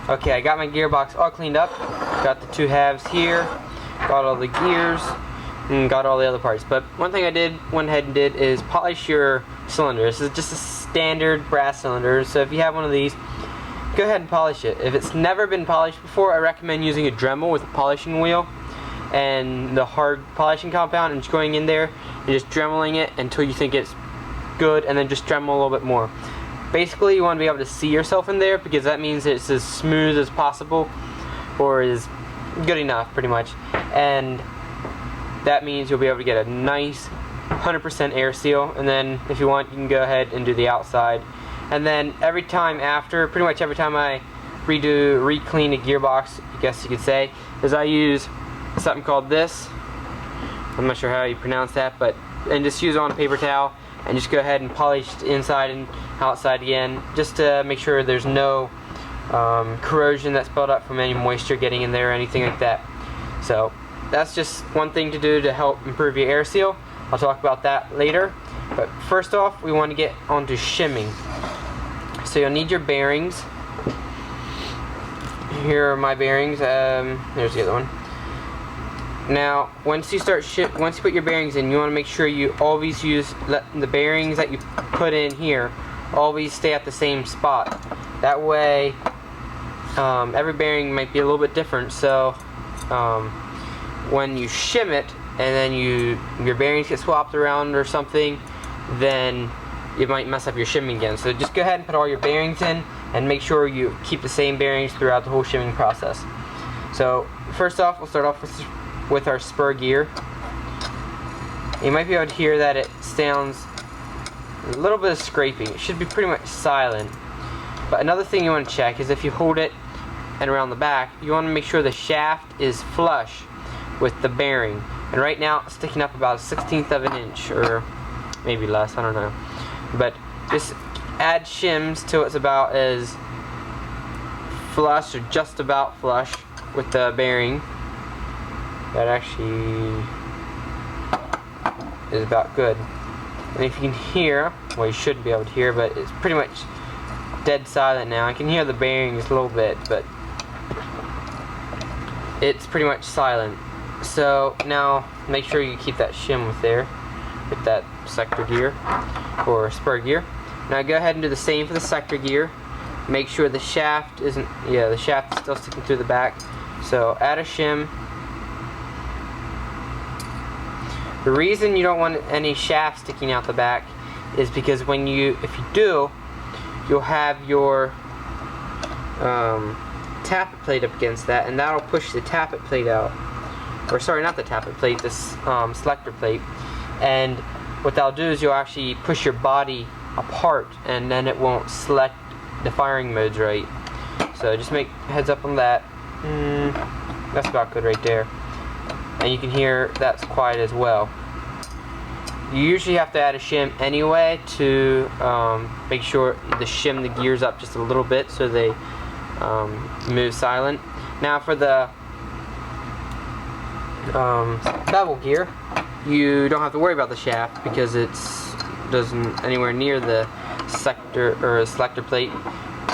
Okay, I got my gearbox all cleaned up. Got the two halves here. Got all the gears. And got all the other parts. But one thing I went ahead and did is polish your cylinder. This is just a standard brass cylinder. So if you have one of these, go ahead and polish it. If it's never been polished before, I recommend using a Dremel with a polishing wheel and the hard polishing compound and just going in there and just dremeling it until you think it's good, and then just Dremel a little bit more. Basically, you want to be able to see yourself in there because that means it's as smooth as possible, or is good enough pretty much, and that means you'll be able to get a nice 100% air seal. And then if you want, you can go ahead and do the outside. And then every time after, pretty much every time I re-clean a gearbox, I guess you could say, is I use something called this. I'm not sure how you pronounce that, and just use it on a paper towel and just go ahead and polish the inside and outside again, just to make sure there's no corrosion that's built up from any moisture getting in there or anything like that. So that's just one thing to do to help improve your air seal. I'll talk about that later. But first off, we want to get onto shimming. So you'll need your bearings. Here are my bearings. There's the other one. Now, once you put your bearings in, you want to make sure you always let the bearings that you put in here always stay at the same spot. That way, every bearing might be a little bit different. So when you shim it and then your bearings get swapped around or something, then you might mess up your shimming again. So just go ahead and put all your bearings in and make sure you keep the same bearings throughout the whole shimming process. So first off, we'll start off with our spur gear. You might be able to hear that it sounds a little bit of scraping. It should be pretty much silent. But another thing you want to check is if you hold it and around the back, you want to make sure the shaft is flush with the bearing. And right now it's sticking up about 1/16 of an inch, or maybe less, I don't know. But just add shims till it's about as flush, or just about flush with the bearing. That actually is about good. And if you can hear, well, you should be able to hear, but it's pretty much dead silent now. I can hear the bearings a little bit, but it's pretty much silent. So now make sure you keep that shim with that sector gear or spur gear. Now go ahead and do the same for the sector gear. Make sure the shaft isn't, the shaft is still sticking through the back. So add a shim. The reason you don't want any shaft sticking out the back is because if you do, you'll have your tappet plate up against that, and that'll push the tappet plate out. Or sorry, not the tappet plate, this selector plate. And what that'll do is you'll actually push your body apart, and then it won't select the firing modes right. So just make heads up on that. That's about good right there. And you can hear that's quiet as well. You usually have to add a shim anyway to make sure the shim the gears up just a little bit so they move silent. Now for the bevel gear, you don't have to worry about the shaft because it's doesn't anywhere near the sector or selector plate,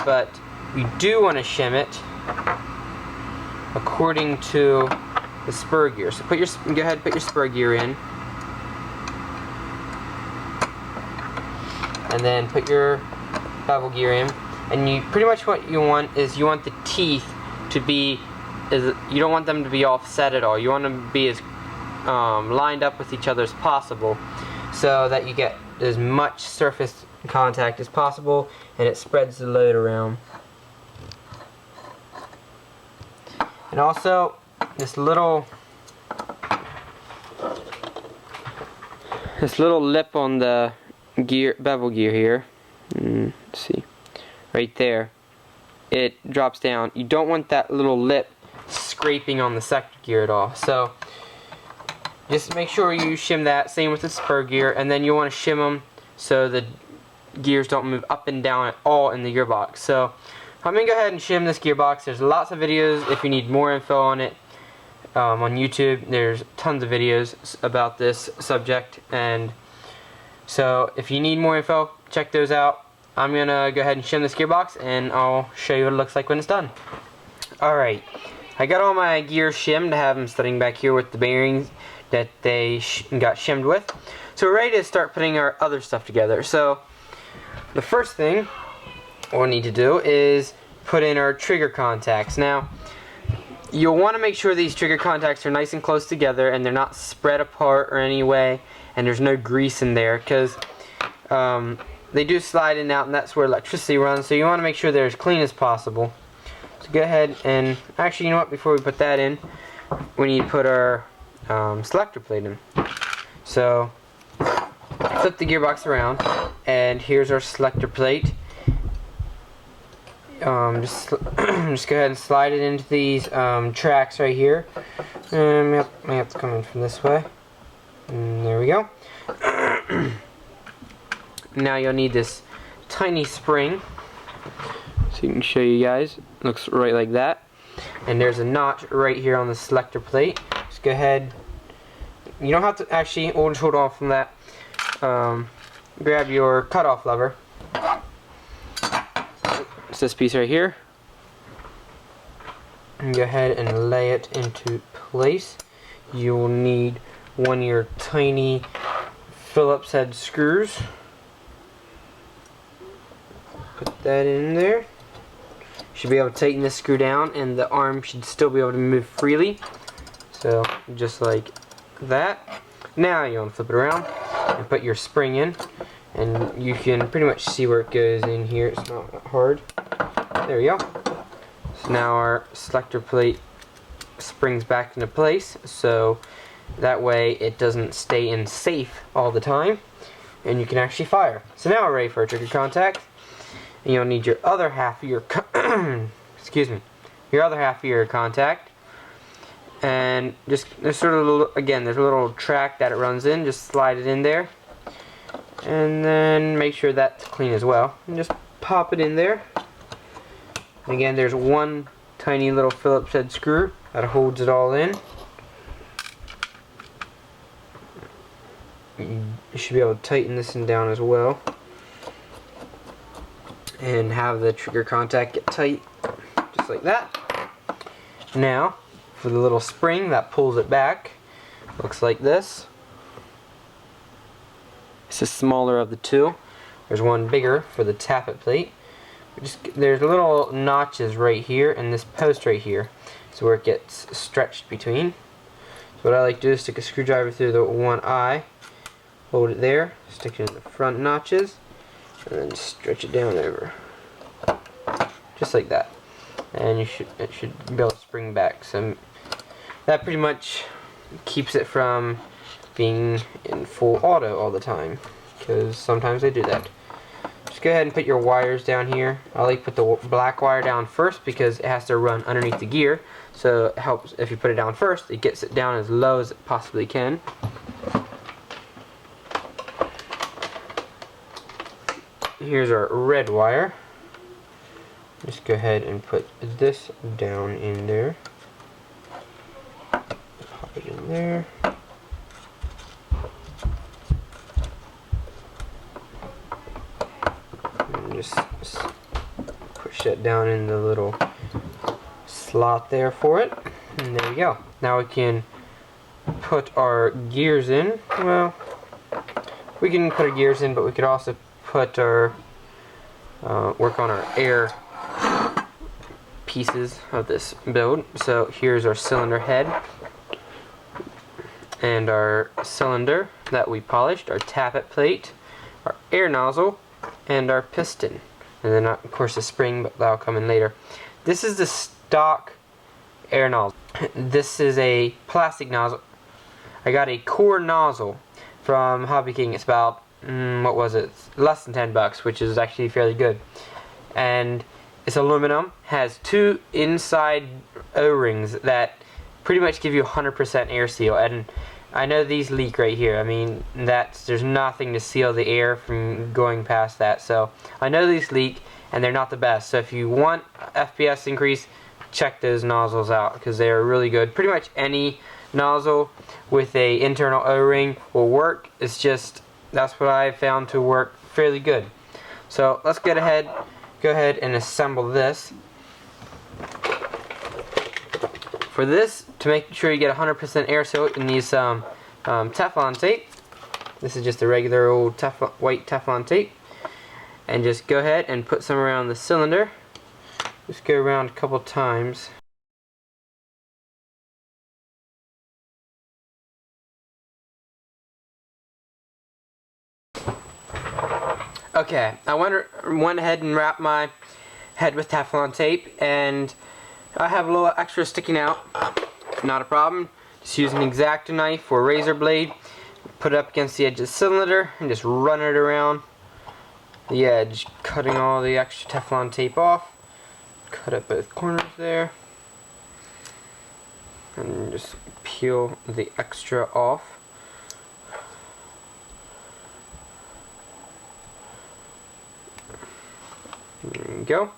but you do want to shim it according to the spur gear. So go ahead and put your spur gear in, and then put your bevel gear in, and you pretty much what you want is you want the teeth to be you don't want them to be offset at all. You want them to be as lined up with each other as possible, so that you get as much surface contact as possible and it spreads the load around. And also this little lip on the bevel gear here, let's see, right there, it drops down. You don't want that little lip scraping on the sector gear at all. So just make sure you shim that. Same with the spur gear, and then you want to shim them so the gears don't move up and down at all in the gearbox. So I'm going to go ahead and shim this gearbox. There's lots of videos if you need more info on it on YouTube. There's tons of videos about this subject, and so if you need more info, check those out. I'm gonna go ahead and shim this gearbox, and I'll show you what it looks like when it's done. Alright, I got all my gears shimmed. I have them sitting back here with the bearings that they got shimmed with. So we're ready to start putting our other stuff together. So the first thing we'll need to do is put in our trigger contacts. Now, you'll want to make sure these trigger contacts are nice and close together and they're not spread apart or any way, and there's no grease in there, because they do slide in and out, and that's where electricity runs, so you want to make sure they're as clean as possible. So go ahead and, actually, you know what, before we put that in, we need to put our selector plate in. So flip the gearbox around, and here's our selector plate. Just go ahead and slide it into these tracks right here. May have to come in from this way. And there we go. Now you'll need this tiny spring, so you can show you guys. It looks right like that. And there's a notch right here on the selector plate. Just go ahead. You don't have to, actually, we'll just hold off from that. Grab your cutoff lever. It's this piece right here. And go ahead and lay it into place. You will need one of your tiny Phillips head screws. Put that in there. You should be able to tighten this screw down, and the arm should still be able to move freely. So just like that. Now you want to flip it around and put your spring in, and you can pretty much see where it goes in here. It's not that hard. There we go. So now our selector plate springs back into place, so that way it doesn't stay in safe all the time, and you can actually fire. So now we're ready for our trigger contact. And you'll need your other half of your your other half of your contact, and just there's sort of a little, again, there's a little track that it runs in. Just slide it in there, and then make sure that's clean as well, and just pop it in there. And again, there's one tiny little Phillips head screw that holds it all in. You should be able to tighten this one down as well, and have the trigger contact get tight, just like that. Now, for the little spring that pulls it back, looks like this. It's the smaller of the two. There's one bigger for the tappet plate. There's little notches right here and this post right here, so where it gets stretched between. So what I like to do is stick a screwdriver through the one eye, hold it there, stick it in the front notches, and then stretch it down over, just like that, and it should be able to spring back. So that pretty much keeps it from being in full auto all the time, because sometimes they do that. Just go ahead and put your wires down here. I like to put the black wire down first because it has to run underneath the gear, so it helps if you put it down first. It gets it down as low as it possibly can. Here's our red wire. Just go ahead and put this down in there. Pop it in there. And just push that down in the little slot there for it. And there we go. Now we can put our gears in. Well, we can put our gears in, but we could also put our work on our air pieces of this build. So here's our cylinder head and our cylinder that we polished, our tappet plate, our air nozzle, and our piston, and then of course the spring, but that'll come in later. This is the stock air nozzle. This is a plastic nozzle. I got a core nozzle from Hobby King. It's about what was it? Less than $10, which is actually fairly good. And it's aluminum, has two inside O-rings that pretty much give you 100% air seal. And I know these leak right here. I mean, there's nothing to seal the air from going past that. So I know these leak, and they're not the best. So if you want FPS increase, check those nozzles out, because they are really good. Pretty much any nozzle with a internal O-ring will work. It's just, that's what I found to work fairly good. So let's go ahead and assemble this. For this, to make sure you get 100% air seal, you need some Teflon tape. This is just a regular old white Teflon tape. And just go ahead and put some around the cylinder. Just go around a couple times. Okay, I went ahead and wrapped my head with Teflon tape, and I have a little extra sticking out. Not a problem. Just use an X-Acto knife or razor blade, put it up against the edge of the cylinder, and just run it around the edge, cutting all the extra Teflon tape off. Cut up both corners there, and just peel the extra off. There you go.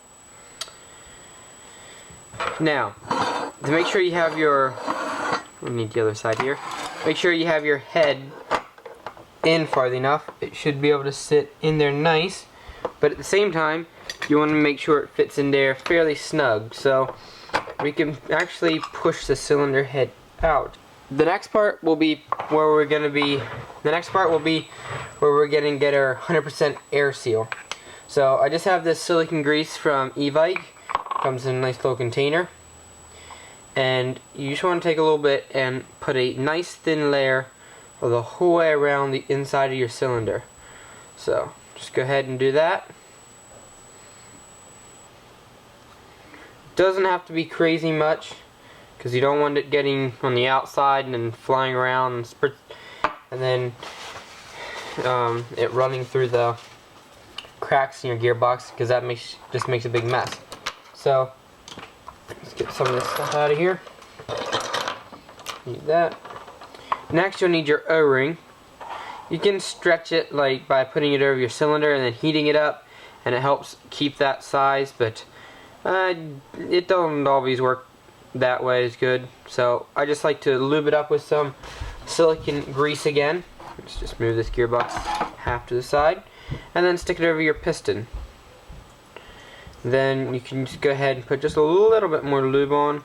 Now, to make sure you have your, we need the other side here. Make sure you have your head in farther enough. It should be able to sit in there nice, but at the same time, you want to make sure it fits in there fairly snug. So we can actually push the cylinder head out. The next part will be where we're going to be. The next part will be where we're going to get our 100% air seal. So I just have this silicone grease from Evike. Comes in a nice little container, and you just want to take a little bit and put a nice thin layer of the whole way around the inside of your cylinder. So just go ahead and do that. Doesn't have to be crazy much, because you don't want it getting on the outside and then flying around and then it running through the cracks in your gearbox, because that just makes a big mess. So let's get some of this stuff out of here. Need that. Next, you'll need your O-ring. You can stretch it like by putting it over your cylinder and then heating it up, and it helps keep that size, but it don't always work that way as good. So I just like to lube it up with some silicone grease again. Let's just move this gearbox half to the side, and then stick it over your piston. Then you can just go ahead and put just a little bit more lube on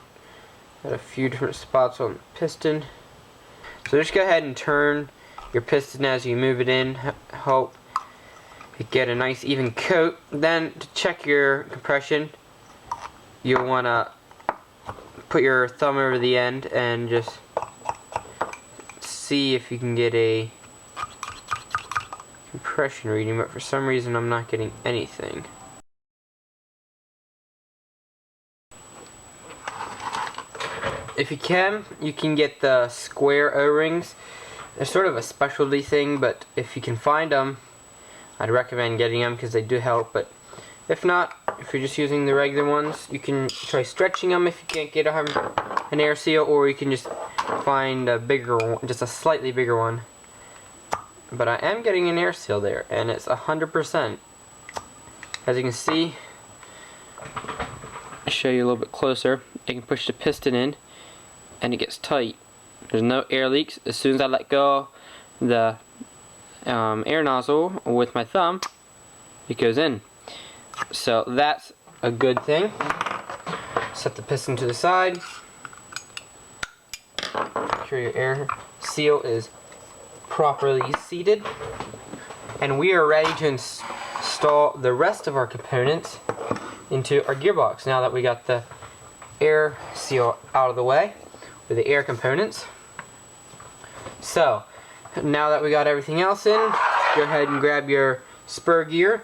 at a few different spots on the piston. So just go ahead and turn your piston as you move it in, help it get a nice even coat. Then to check your compression, you'll want to put your thumb over the end and just see if you can get a compression reading, but for some reason I'm not getting anything. If you can get the square O-rings. They're sort of a specialty thing, but if you can find them, I'd recommend getting them because they do help. But if not, if you're just using the regular ones, you can try stretching them if you can't get an air seal, or you can just find a bigger one, just a slightly bigger one. But I am getting an air seal there, and it's 100%. As you can see, I'll show you a little bit closer. I can push the piston in, and it gets tight. There's no air leaks. As soon as I let go the air nozzle with my thumb, it goes in. So that's a good thing. Set the piston to the side. Make sure your air seal is properly seated. And we are ready to install the rest of our components into our gearbox now that we got the air seal out of the way with the air components. So now that we got everything else in, go ahead and grab your spur gear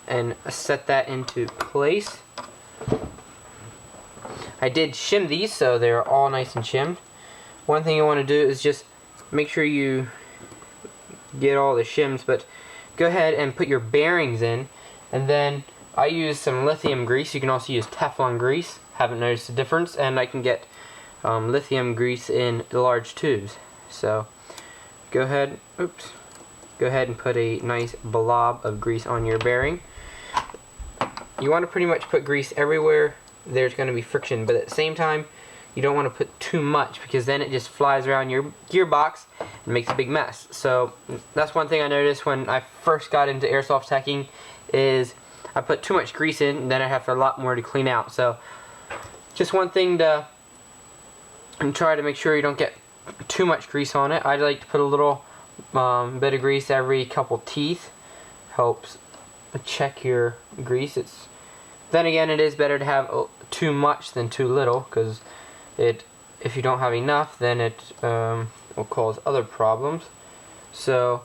and set that into place. I did shim these so they're all nice and shimmed. One thing you want to do is just make sure you get all the shims, but go ahead and put your bearings in, and then I use some lithium grease. You can also use Teflon grease. Haven't noticed the difference, and I can get lithium grease in the large tubes. So go ahead and put a nice blob of grease on your bearing. You want to pretty much put grease everywhere there's going to be friction, but at the same time you don't want to put too much, because then it just flies around your gearbox and makes a big mess. So that's one thing I noticed when I first got into airsoft teching, is I put too much grease in, and then I have a lot more to clean out. So just one thing to try to make sure you don't get too much grease on it. I like to put a little bit of grease every couple teeth. Helps check your grease. Then again, it is better to have too much than too little, because if you don't have enough, then it will cause other problems. So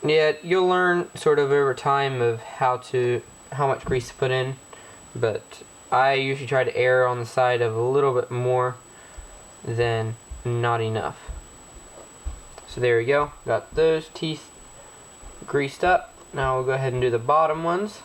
yeah, you'll learn sort of over time of how much grease to put in, but I usually try to err on the side of a little bit more than not enough. So there we go, got those teeth greased up. Now we'll go ahead and do the bottom ones.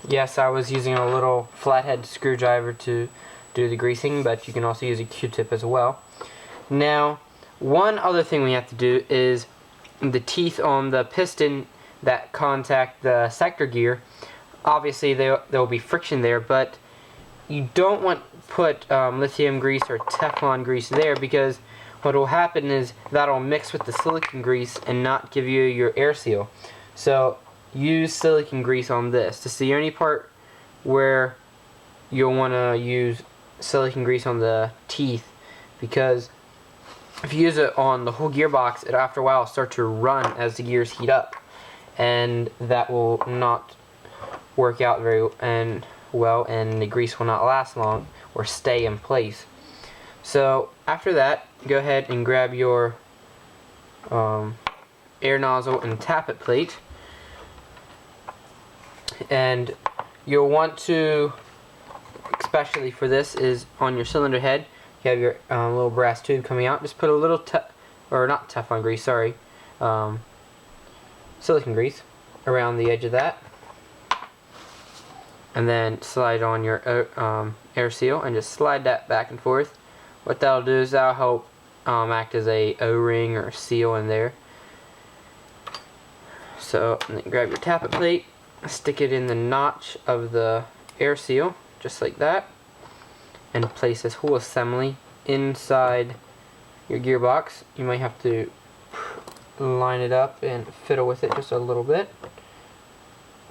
Yes, I was using a little flathead screwdriver to do the greasing, but you can also use a Q-tip as well. Now, one other thing we have to do is the teeth on the piston that contact the sector gear. Obviously, there will be friction there, but you don't want to put lithium grease or Teflon grease there, because what will happen is that'll mix with the silicone grease and not give you your air seal. So use silicone grease on this. This is the only part where you'll want to use silicone grease on the teeth, because if you use it on the whole gearbox, it after a while will start to run as the gears heat up, and that will not work out very well, and the grease will not last long or stay in place. So after that, go ahead and grab your air nozzle and tappet plate, and you'll want to, especially for this, is on your cylinder head. You have your little brass tube coming out. Just put a little not Teflon grease, sorry, silicone grease around the edge of that, and then slide on your air seal and just slide that back and forth. What that'll do is that'll help act as a O-ring or seal in there. So and then grab your tappet plate, stick it in the notch of the air seal, just like that, and place this whole assembly inside your gearbox. You might have to line it up and fiddle with it just a little bit.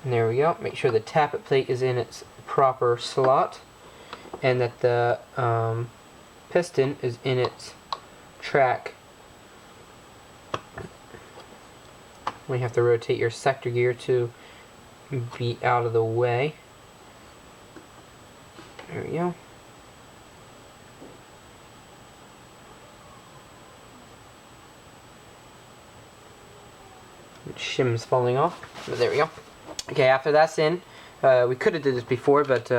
And there we go. Make sure the tappet plate is in its proper slot, and that the piston is in its track. We have to rotate your sector gear to be out of the way. There we go. Shim's falling off, but there we go. Okay, after that's in, we could have did this before, but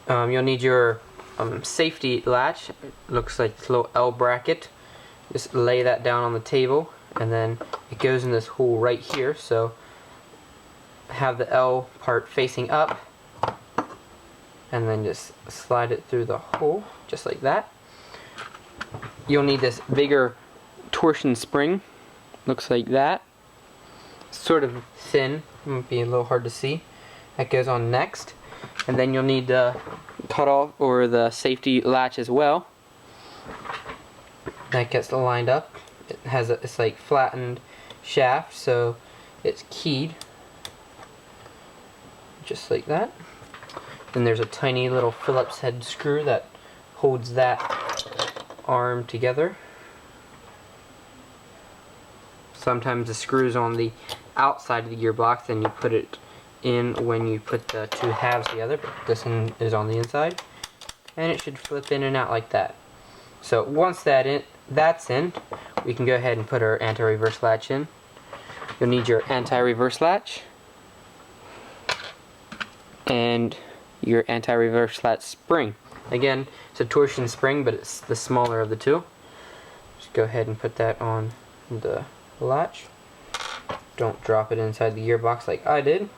you'll need your safety latch. It looks like this little L bracket. Just lay that down on the table, and then it goes in this hole right here. So have the L part facing up, and then just slide it through the hole, just like that. You'll need this bigger torsion spring. Looks like that. Sort of thin, might be a little hard to see. That goes on next, and then you'll need the cutoff or the safety latch as well. That gets lined up. It has it's like flattened shaft, so it's keyed, just like that. Then there's a tiny little Phillips head screw that holds that arm together. Sometimes the screw's on the outside of the gearbox, and you put it in when you put the two halves together, but this one is on the inside, and it should flip in and out like that. So once that's in, we can go ahead and put our anti-reverse latch in. You'll need your anti-reverse latch. and your anti-reverse flat spring. Again, it's a torsion spring, but it's the smaller of the two. Just go ahead and put that on the latch. Don't drop it inside the gearbox like I did.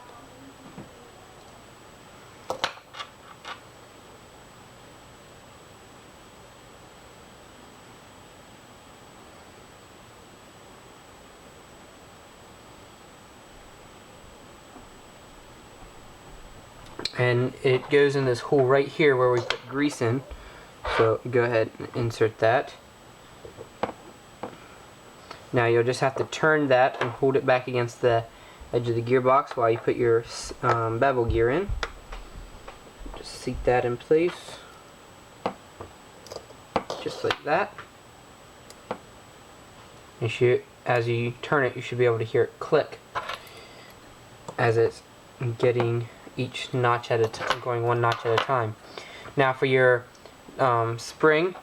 And it goes in this hole right here where we put grease in. So go ahead and insert that. Now you'll just have to turn that and hold it back against the edge of the gearbox while you put your bevel gear in. Just seat that in place. Just like that. As you turn it, you should be able to hear it click as it's getting each notch at a time, going one notch at a time. Now for your spring,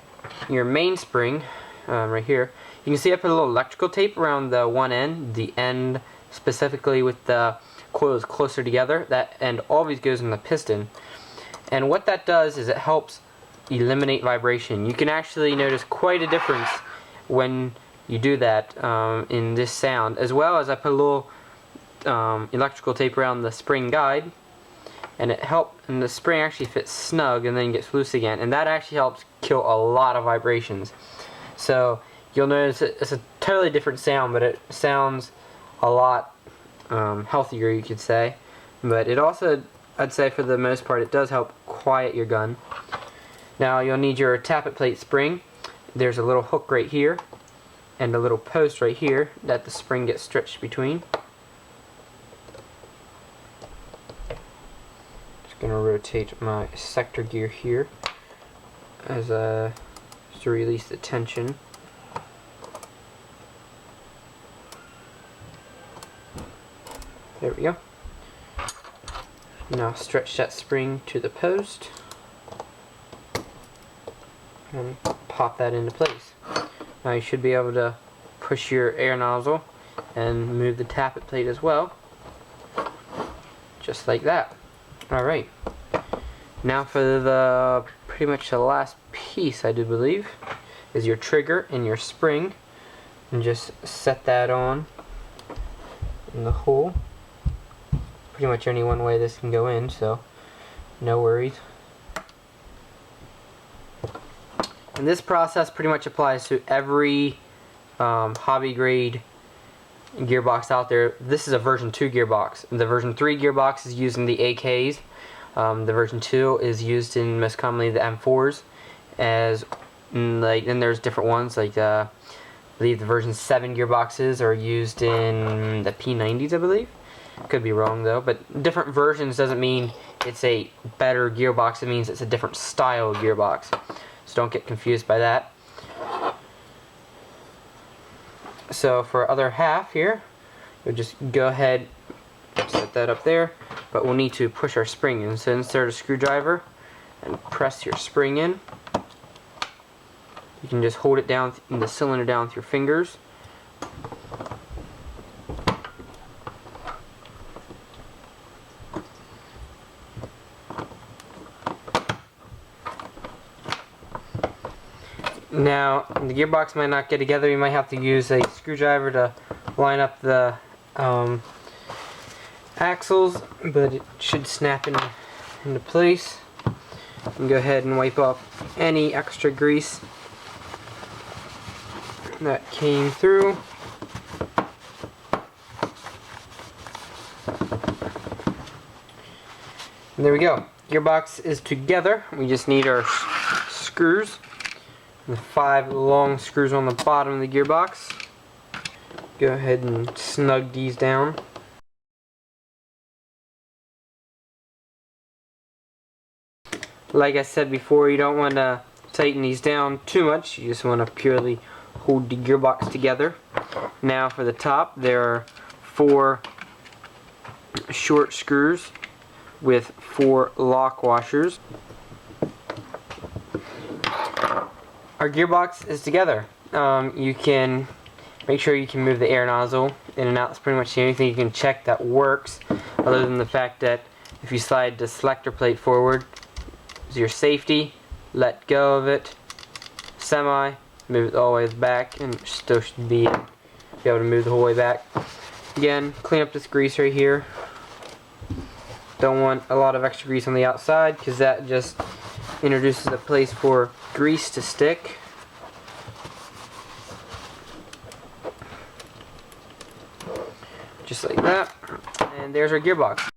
your main spring, right here, you can see I put a little electrical tape around the one end, the end specifically with the coils closer together. That end always goes in the piston. And what that does is it helps eliminate vibration. You can actually notice quite a difference when you do that in this sound, as well as I put a little electrical tape around the spring guide, and the spring actually fits snug and then gets loose again, and that actually helps kill a lot of vibrations. So you'll notice it's a totally different sound, but it sounds a lot healthier, you could say. But it also, I'd say for the most part, it does help quiet your gun. Now you'll need your tappet plate spring. There's a little hook right here and a little post right here that the spring gets stretched between. Just gonna rotate my sector gear here as to release the tension. There we go. Now stretch that spring to the post and pop that into place. Now you should be able to push your air nozzle and move the tappet plate as well, just like that. Alright, now for the pretty much the last piece, I do believe, is your trigger and your spring, and just set that on in the hole. Pretty much any one way this can go in, so no worries. And this process pretty much applies to every hobby grade gearbox out there. This is a version 2 gearbox. The version 3 gearbox is used in the AKs. The version 2 is used in most commonly the M4s. Then there's different ones, like I believe the version 7 gearboxes are used in the P90s, I believe. Could be wrong though, but different versions doesn't mean it's a better gearbox. It means it's a different style gearbox. So don't get confused by that. So for other half here, you'll just go ahead, set that up there, but we'll need to push our spring in. So insert a screwdriver and press your spring in. You can just hold it down in the cylinder down with your fingers. Now, the gearbox might not get together. You might have to use a screwdriver to line up the axles, but it should snap into place. You can go ahead and wipe off any extra grease that came through. And there we go. Gearbox is together. We just need our screws. The 5 long screws on the bottom of the gearbox. Go ahead and snug these down. Like I said before, you don't want to tighten these down too much. You just want to purely hold the gearbox together. Now for the top, there are 4 short screws with 4 lock washers. Our gearbox is together. You can make sure you can move the air nozzle in and out. It's pretty much the only thing you can check that works, other than the fact that If you slide the selector plate forward, is your safety. Let go of it. Semi, move it all the way back, and it still should be able to move the whole way back. Again, clean up this grease right here. Don't want a lot of extra grease on the outside because that just introduces a place for grease to stick. Just like that. And there's our gearbox.